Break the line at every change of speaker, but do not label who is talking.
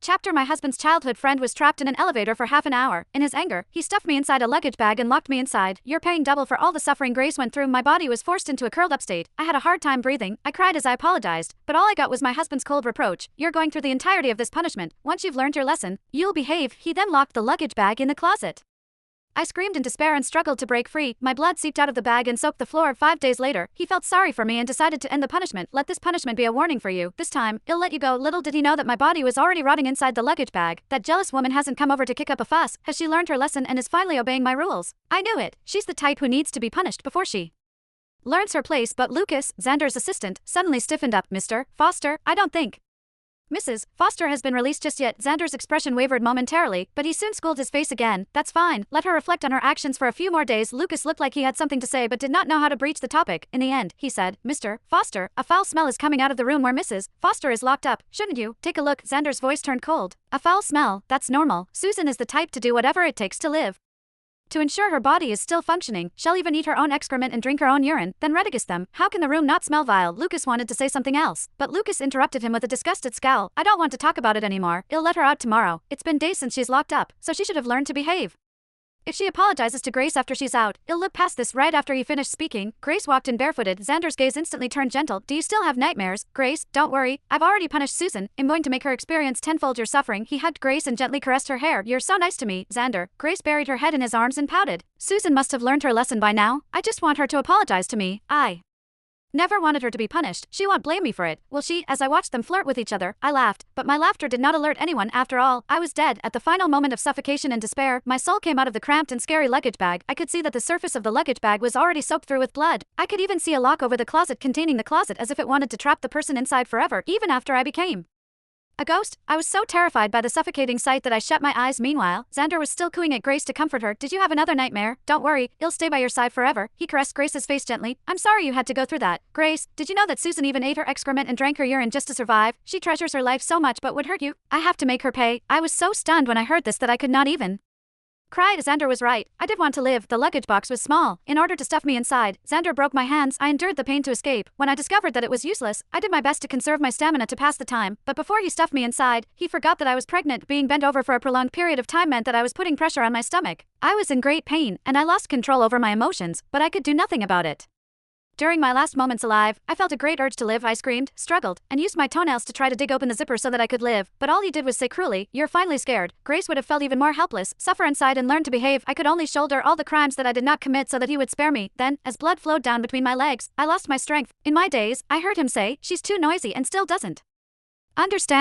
Chapter My husband's childhood friend was trapped in an elevator for half an hour. In his anger, he stuffed me inside a luggage bag and locked me inside. You're paying double for all the suffering Grace went through. My body was forced into a curled up state. I had a hard time breathing. I cried as I apologized, but all I got was my husband's cold reproach. You're going through the entirety of this punishment. Once you've learned your lesson, you'll behave. He then locked the luggage bag in the closet. I screamed in despair and struggled to break free. My blood seeped out of the bag and soaked the floor. 5 days later, he felt sorry for me and decided to end the punishment. Let this punishment be a warning for you. This time, he'll let you go. Little did he know that my body was already rotting inside the luggage bag. That jealous woman hasn't come over to kick up a fuss. Has she learned her lesson and is finally obeying my rules? I knew it. She's the type who needs to be punished before she learns her place. But Lucas, Xander's assistant, suddenly stiffened up. Mr. Foster, I don't think Mrs. Foster has been released just yet. Xander's expression wavered momentarily, but he soon schooled his face again. That's fine. Let her reflect on her actions for a few more days. Lucas looked like he had something to say but did not know how to breach the topic. In the end, he said, Mr. Foster, a foul smell is coming out of the room where Mrs. Foster is locked up. Shouldn't you take a look? Xander's voice turned cold. A foul smell? That's normal. Susan is the type to do whatever it takes to live. To ensure her body is still functioning, she'll even eat her own excrement and drink her own urine, then redigest them. How can the room not smell vile? Lucas wanted to say something else, but Lucas interrupted him with a disgusted scowl. I don't want to talk about it anymore. I'll let her out tomorrow. It's been days since she's locked up, so she should have learned to behave. If she apologizes to Grace after she's out, he'll look past this. Right after he finished speaking, Grace walked in barefooted. Xander's gaze instantly turned gentle. Do you still have nightmares? Grace, don't worry. I've already punished Susan. I'm going to make her experience tenfold your suffering. He hugged Grace and gently caressed her hair. You're so nice to me, Xander. Grace buried her head in his arms and pouted. Susan must have learned her lesson by now. I just want her to apologize to me. I never wanted her to be punished. She won't blame me for it, will she? As I watched them flirt with each other, I laughed, but my laughter did not alert anyone. After all, I was dead. At the final moment of suffocation and despair, my soul came out of the cramped and scary luggage bag. I could see that the surface of the luggage bag was already soaked through with blood. I could even see a lock over the closet containing the closet, as if it wanted to trap the person inside forever, even after I became a ghost. I was so terrified by the suffocating sight that I shut my eyes. Meanwhile, Xander was still cooing at Grace to comfort her. Did you have another nightmare? Don't worry, he'll stay by your side forever. He caressed Grace's face gently. I'm sorry you had to go through that. Grace, did you know that Susan even ate her excrement and drank her urine just to survive? She treasures her life so much but would hurt you. I have to make her pay. I was so stunned when I heard this that I could not even cried. Xander was right. I did want to live. The luggage box was small. In order to stuff me inside, Xander broke my hands. I endured the pain to escape. When I discovered that it was useless, I did my best to conserve my stamina to pass the time. But before he stuffed me inside, he forgot that I was pregnant. Being bent over for a prolonged period of time meant that I was putting pressure on my stomach. I was in great pain, and I lost control over my emotions, but I could do nothing about it. During my last moments alive, I felt a great urge to live. I screamed, struggled, and used my toenails to try to dig open the zipper so that I could live, but all he did was say cruelly, you're finally scared. Grace would have felt even more helpless, suffer inside and learn to behave. I could only shoulder all the crimes that I did not commit so that he would spare me. Then, as blood flowed down between my legs, I lost my strength. In my daze, I heard him say, she's too noisy and still doesn't understand.